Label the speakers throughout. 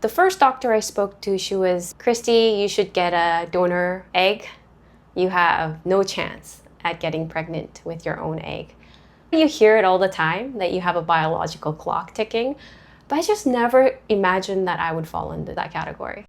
Speaker 1: The first doctor I spoke to, she was, Christy, you should get a donor egg. You have no chance at getting pregnant with your own egg. You hear it all the time that you have a biological clock ticking, but I just never imagined that I would fall into that category.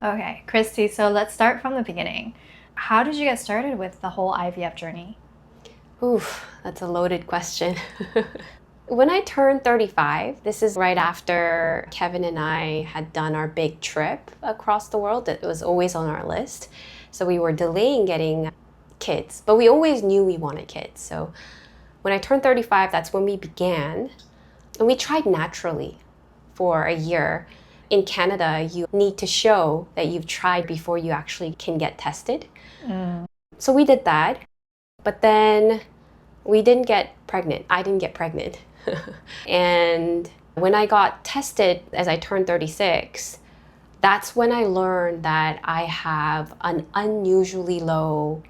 Speaker 2: Okay, Christy, so let's start from the beginning. How did you get started with the whole IVF journey?
Speaker 1: Oof, that's a loaded question. When I turned 35, this is right after Kevin and I had done our big trip across the world. It was always on our list. So we were delaying getting kids, but we always knew we wanted kids. So when I turned 35, that's when we began. And we tried naturally for a year. In Canada, you need to show that you've tried before you actually can get tested. So we did that, but then we didn't get pregnant. I didn't get pregnant. And when I got tested as I turned 36, that's when I learned that I have an unusually low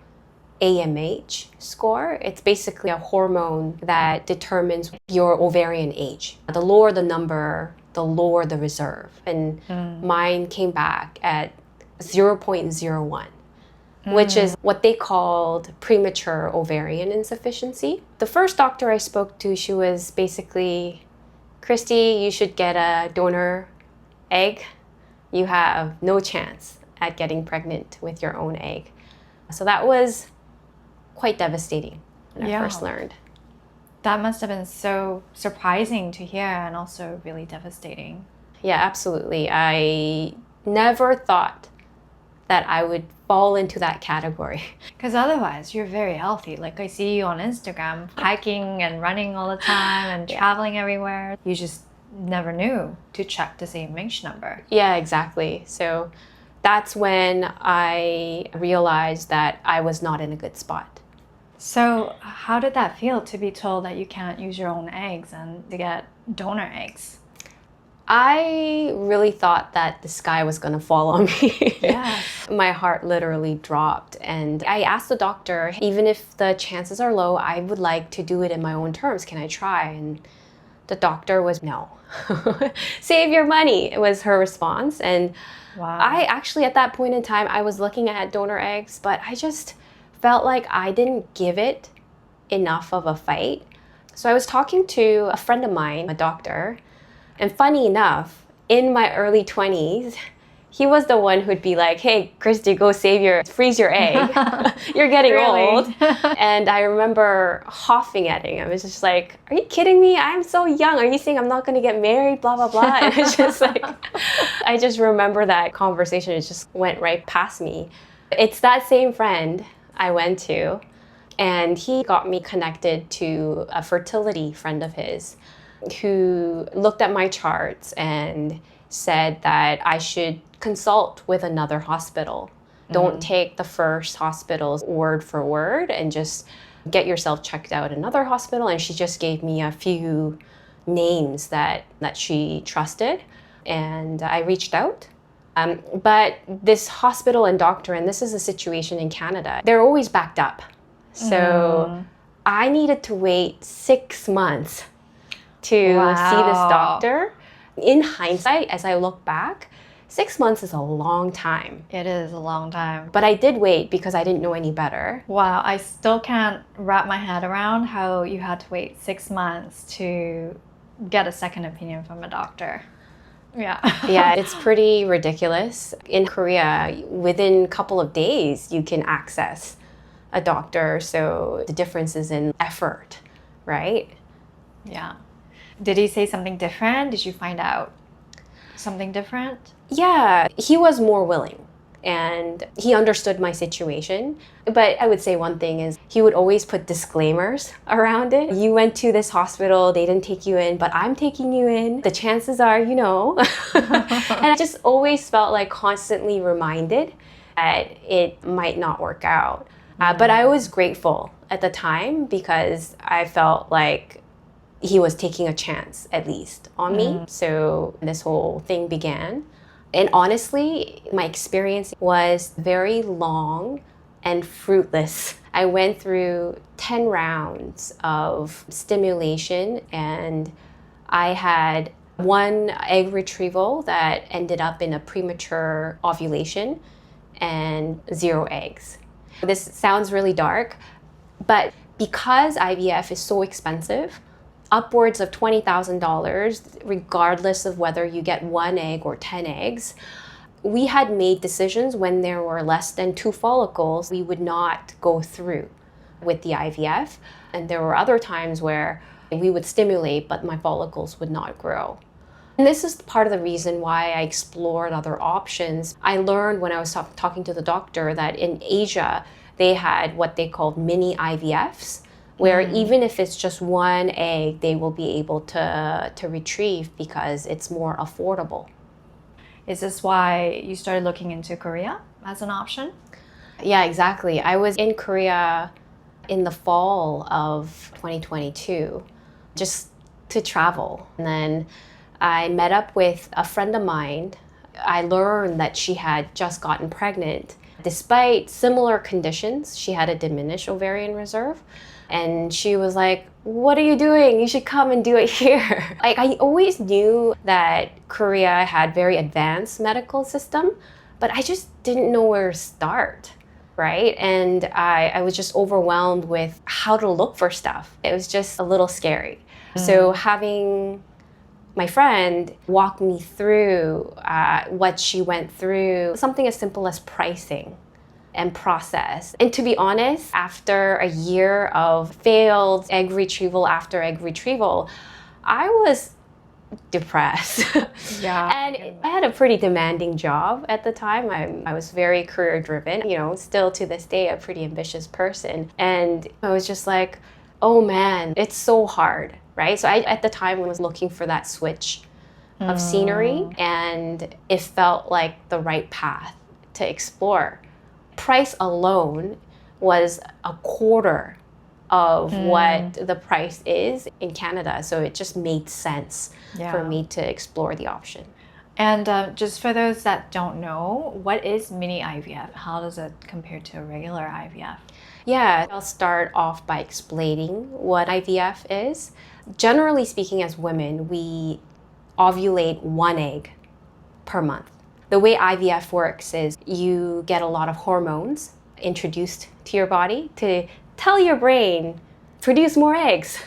Speaker 1: AMH score. It's basically a hormone that determines your ovarian age. The lower the number, the lower the reserve. And mine came back at 0.01, which is what they called premature ovarian insufficiency. The first doctor I spoke to, she was basically, Christy, you should get a donor egg. You have no chance at getting pregnant with your own egg. So that was quite devastating when I first learned.
Speaker 2: That must have been so surprising to hear and also really devastating.
Speaker 1: Yeah, absolutely. I never thought that I would fall into that category.
Speaker 2: Because otherwise, you're very healthy. Like I see you on Instagram, hiking and running all the time and traveling everywhere. You just never knew to check the AMH number.
Speaker 1: Yeah, exactly. So that's when I realized that I was not in a good spot.
Speaker 2: So how did that feel to be told that you can't use your own eggs and to get donor eggs?
Speaker 1: I really thought that the sky was going to fall on me.
Speaker 2: Yes.
Speaker 1: My heart literally dropped. And I asked the doctor, even if the chances are low, I would like to do it in my own terms. Can I try? And the doctor was, no. Save your money, was her response. And I actually, at that point in time, I was looking at donor eggs, but I just felt like I didn't give it enough of a fight. So I was talking to a friend of mine, a doctor, and funny enough, in my early 20s, he was the one who'd be like, hey, Christy, go freeze your egg. You're getting old. And I remember huffing at him. I was just like, are you kidding me? I'm so young. Are you saying I'm not going to get married? Blah, blah, blah. And it's just like, I just remember that conversation. It just went right past me. It's that same friend I went to, and he got me connected to a fertility friend of his who looked at my charts and said that I should consult with another hospital. Don't take the first hospital's word for word and just get yourself checked out at another hospital. And she just gave me a few names that she trusted, and I reached out. But this hospital and doctor, and this is a situation in Canada, they're always backed up. So I needed to wait 6 months to see this doctor. In hindsight, as I look back, 6 months is a long time.
Speaker 2: It is a long time.
Speaker 1: But I did wait because I didn't know any better.
Speaker 2: Wow, I still can't wrap my head around how you had to wait 6 months to get a second opinion from a doctor. Yeah.
Speaker 1: Yeah, it's pretty ridiculous. In Korea, within a couple of days, you can access a doctor. So the difference is in effort, right?
Speaker 2: Yeah. Did he say something different? Did you find out something different?
Speaker 1: Yeah, he was more willing and he understood my situation. But I would say one thing is he would always put disclaimers around it. You went to this hospital, they didn't take you in, but I'm taking you in. The chances are, you know. And I just always felt like constantly reminded that it might not work out. But I was grateful at the time because I felt like he was taking a chance, at least, on me. So this whole thing began. And honestly, my experience was very long and fruitless. I went through 10 rounds of stimulation, and I had one egg retrieval that ended up in a premature ovulation and 0 eggs. This sounds really dark, but because IVF is so expensive, upwards of $20,000, regardless of whether you get 1 egg or 10 eggs, we had made decisions when there were less than 2 follicles, we would not go through with the IVF. And there were other times where we would stimulate, but my follicles would not grow. And this is part of the reason why I explored other options. I learned when I was talking to the doctor that in Asia, they had what they called mini IVFs, where even if it's just 1 egg, they will be able to retrieve because it's more affordable.
Speaker 2: Is this why you started looking into Korea as an option?
Speaker 1: Yeah, exactly. I was in Korea in the fall of 2022, just to travel. And then I met up with a friend of mine. I learned that she had just gotten pregnant. Despite similar conditions, she had a diminished ovarian reserve. And she was like, "What are you doing? You should come and do it here." Like, I always knew that Korea had very advanced medical system, but I just didn't know where to start, right? And I was just overwhelmed with how to look for stuff. It was just a little scary. So having my friend walk me through what she went through, something as simple as pricing and process. And to be honest, after a year of failed egg retrieval after egg retrieval, I was depressed.
Speaker 2: Yeah.
Speaker 1: And I had a pretty demanding job at the time. I was very career driven, still to this day, a pretty ambitious person. And I was just like, oh man, it's so hard, right? So I, at the time, was looking for that switch of scenery, and it felt like the right path to explore. Price alone was a quarter of what the price is in Canada. So it just made sense for me to explore the option.
Speaker 2: And just for those that don't know, what is mini IVF? How does it compare to a regular IVF?
Speaker 1: Yeah, I'll start off by explaining what IVF is. Generally speaking, as women, we ovulate 1 egg per month. The way IVF works is you get a lot of hormones introduced to your body to tell your brain, produce more eggs.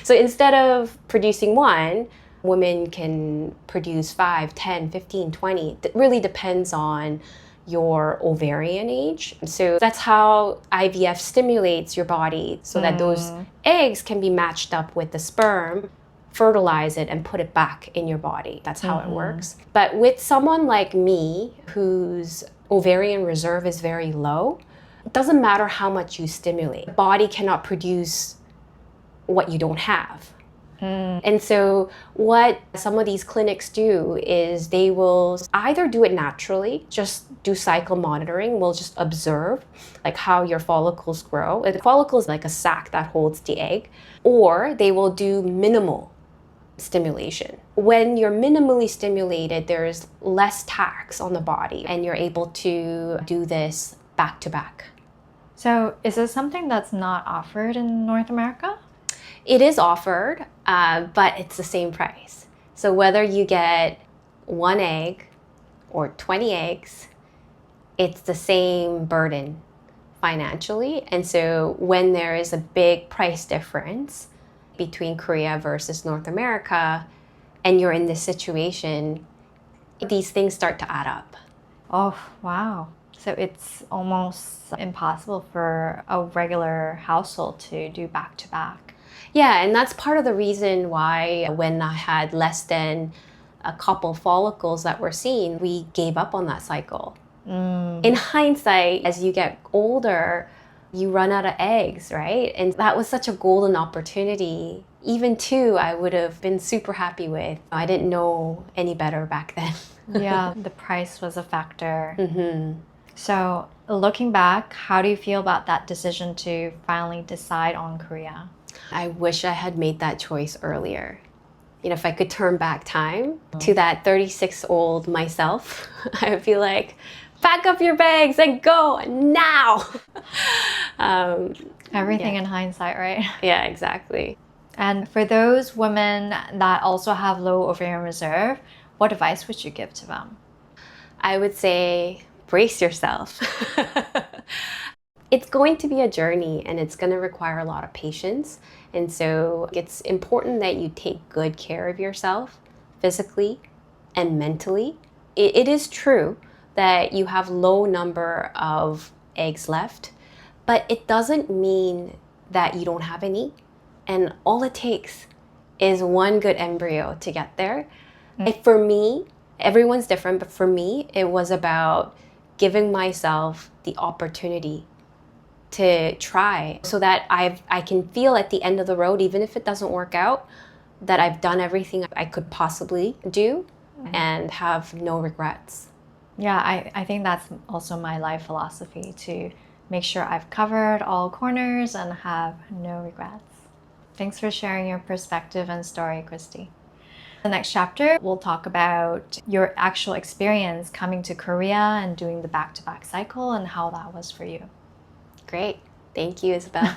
Speaker 1: So instead of producing 1, women can produce 5, 10, 15, 20. It really depends on your ovarian age. So that's how IVF stimulates your body so that those eggs can be matched up with the sperm, fertilize it, and put it back in your body. That's how it works. But with someone like me, whose ovarian reserve is very low, it doesn't matter how much you stimulate. The body cannot produce what you don't have. And so what some of these clinics do is they will either do it naturally, just do cycle monitoring, we'll just observe like how your follicles grow. The follicle is like a sac that holds the egg, or they will do minimal stimulation. When you're minimally stimulated, there's less tax on the body and you're able to do this back to back.
Speaker 2: So is this something that's not offered in North America?
Speaker 1: It is offered, but it's the same price. So whether you get 1 egg or 20 eggs, it's the same burden financially. And so when there is a big price difference between Korea versus North America, and you're in this situation, these things start to add up.
Speaker 2: Oh, wow. So it's almost impossible for a regular household to do back to back.
Speaker 1: Yeah, and that's part of the reason why when I had less than a couple follicles that were seen, we gave up on that cycle. In hindsight, as you get older, you run out of eggs, right? And that was such a golden opportunity. Even 2, I would have been super happy with. I didn't know any better back then.
Speaker 2: Yeah, the price was a factor. So looking back, how do you feel about that decision to finally decide on Korea?
Speaker 1: I wish I had made that choice earlier. You know, if I could turn back time to that 36-year-old myself, I would be like, pack up your bags and go now.
Speaker 2: Everything
Speaker 1: Yeah.
Speaker 2: in hindsight, right?
Speaker 1: Yeah, exactly.
Speaker 2: And for those women that also have low ovarian reserve, what advice would you give to them?
Speaker 1: I would say brace yourself. It's going to be a journey and it's going to require a lot of patience. And so it's important that you take good care of yourself physically and mentally. It is true that you have low number of eggs left, but it doesn't mean that you don't have any. And all it takes is one good embryo to get there. For me, everyone's different, but for me, it was about giving myself the opportunity to try so that I can feel at the end of the road, even if it doesn't work out, that I've done everything I could possibly do and have no regrets.
Speaker 2: Yeah, I think that's also my life philosophy, to make sure I've covered all corners and have no regrets. Thanks for sharing your perspective and story, Christy. The next chapter, we'll talk about your actual experience coming to Korea and doing the back-to-back cycle and how that was for you.
Speaker 1: Great. Thank you, Isabel.